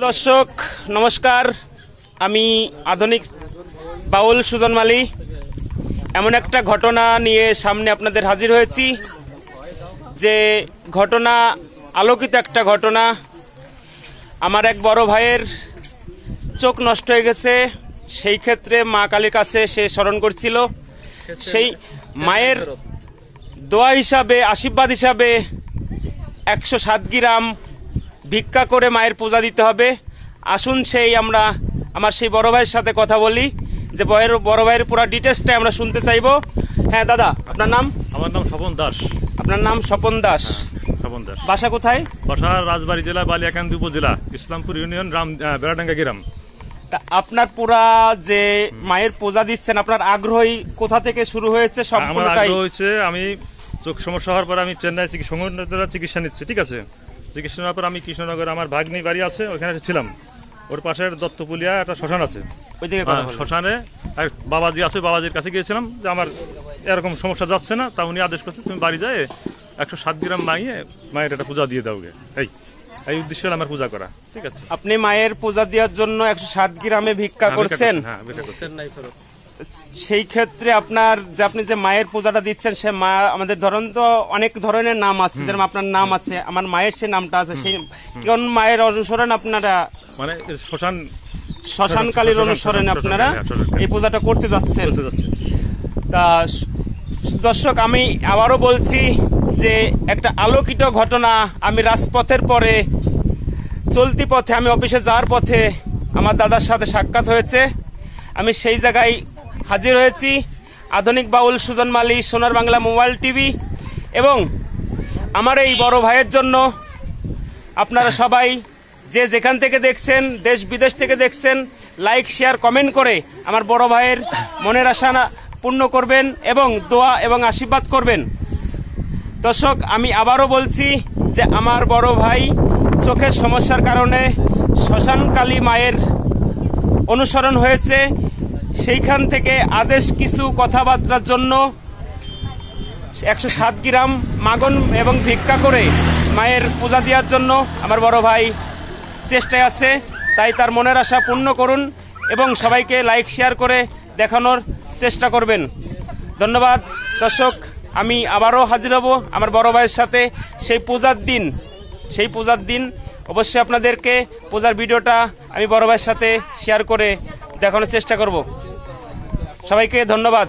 দর্শক নমস্কার, আমি আধুনিক বাউল সুজন মালী এমন একটা ঘটনা নিয়ে সামনে আপনাদের হাজির হয়েছি, যে ঘটনা আলোকিত একটা ঘটনা। আমার এক বড় ভাইয়ের চোখ নষ্ট হয়ে গেছে, সেই ক্ষেত্রে মা কালীর কাছে সে স্মরণ করছিল। সেই মায়ের দোয়া হিসাবে, আশীর্বাদ হিসাবে 107 গ্রাম ভিক্ষা করে মায়ের পূজা দিতে হবে। আসুন আমার সেই বড় ভাইয়ের সাথে কথা বলি, যে বড় ভাইয়ের পুরো ডিটেলসটা আমরা শুনতে চাইবো। হ্যাঁ দাদা, আপনার নাম? আমার নাম স্বপন দাস। আপনার নাম স্বপন দাস? স্বপন দাস। বাসা কোথায়? বাসা রাজবাড়ী জেলা, বালিয়াকান্দি উপজেলা, ইসলামপুর ইউনিয়ন, বেড়াডাঙ্গা গ্রাম। তা আপনার পুরা যে মায়ের পূজা দিচ্ছেন, আপনার আগ্রহী কোথা থেকে শুরু হয়েছে? সম্পূর্ণটাই হয়েছে, আমি চোখ সমস্যা হওয়ার পর আমি চেন্নাই চিকিৎসা নিচ্ছি, ঠিক আছে। চিকিৎসা নেওয়ার পর আমি কৃষ্ণনগর, আমার ভাগ্নি বাড়ি আছে, ওখানে ছিলাম। ওর পাশের দত্তপুলিয়া একটা শ্মশান আছে, শ্মশানে বাবাজি আছে, বাবাজির কাছে গিয়েছিলাম যে আমার এরকম সমস্যা যাচ্ছে না। তা উনি আদেশ করছে তুমি বাড়ি যায় 107 গ্রাম মাইয়ে মায়ের একটা পূজা দিয়ে দাও। এই উদ্দেশ্য আমার পূজা করা, ঠিক আছে। আপনি মায়ের পূজা দেওয়ার জন্য 107 গ্রামে ভিক্ষা করছেন? হ্যাঁ, ভিক্ষা করছেন। সেই ক্ষেত্রে আপনি যে মায়ের পূজাটা দিচ্ছেন, সে মা আমাদের ধরেন তো অনেক ধরনের নাম আছে, যেরকম আপনার নাম আছে, আমার মায়ের সে নামটা আছে, সেই কোন মায়ের অনুসরণ আপনারা, মানে শ্মশান কালীর অনুসরণে আপনারা এই পূজাটা করতে যাচ্ছেন? তা দর্শক, আমি আবারও বলছি যে একটা আলোকিত ঘটনা। আমি রাজপথের পরে চলতি পথে, আমি অফিসে যাওয়ার পথে আমার দাদার সাথে সাক্ষাৎ হয়েছে। আমি সেই জায়গায় হাজির হয়েছি। আধুনিক বাউল সুজন মালী, সোনার বাংলা মোবাইল টিভি এবং আমার এই বড় ভাইয়ের জন্য আপনারা সবাই যে যেখান থেকে দেখছেন, দেশ বিদেশ থেকে দেখছেন, লাইক, শেয়ার, কমেন্ট করে আমার বড় ভাইয়ের মনের আশা পূর্ণ করবেন এবং দোয়া এবং আশীর্বাদ করবেন। দর্শক, আমি আবারও বলছি যে আমার বড় ভাই চোখের সমস্যার কারণে শ্মশান কালী মায়ের অনুসরণ হয়েছে। সেইখান থেকে আদেশ কিছু কথাবার্তার জন্য 107 গ্রাম মাগন এবং ভিক্ষা করে মায়ের পূজা দেওয়ার জন্য আমার বড় ভাই চেষ্টায় আছে। তাই তার মনের আশা পূর্ণ করুন এবং সবাইকে লাইক, শেয়ার করে দেখানোর চেষ্টা করবেন। ধন্যবাদ দর্শক, আমি আবারও হাজির হব আমার বড় ভাইয়ের সাথে সেই পূজার দিন। অবশ্যই আপনাদেরকে পূজার ভিডিওটা আমি বড় ভাইয়ের সাথে শেয়ার করে দেখানোর চেষ্টা করব। সবাইকে ধন্যবাদ।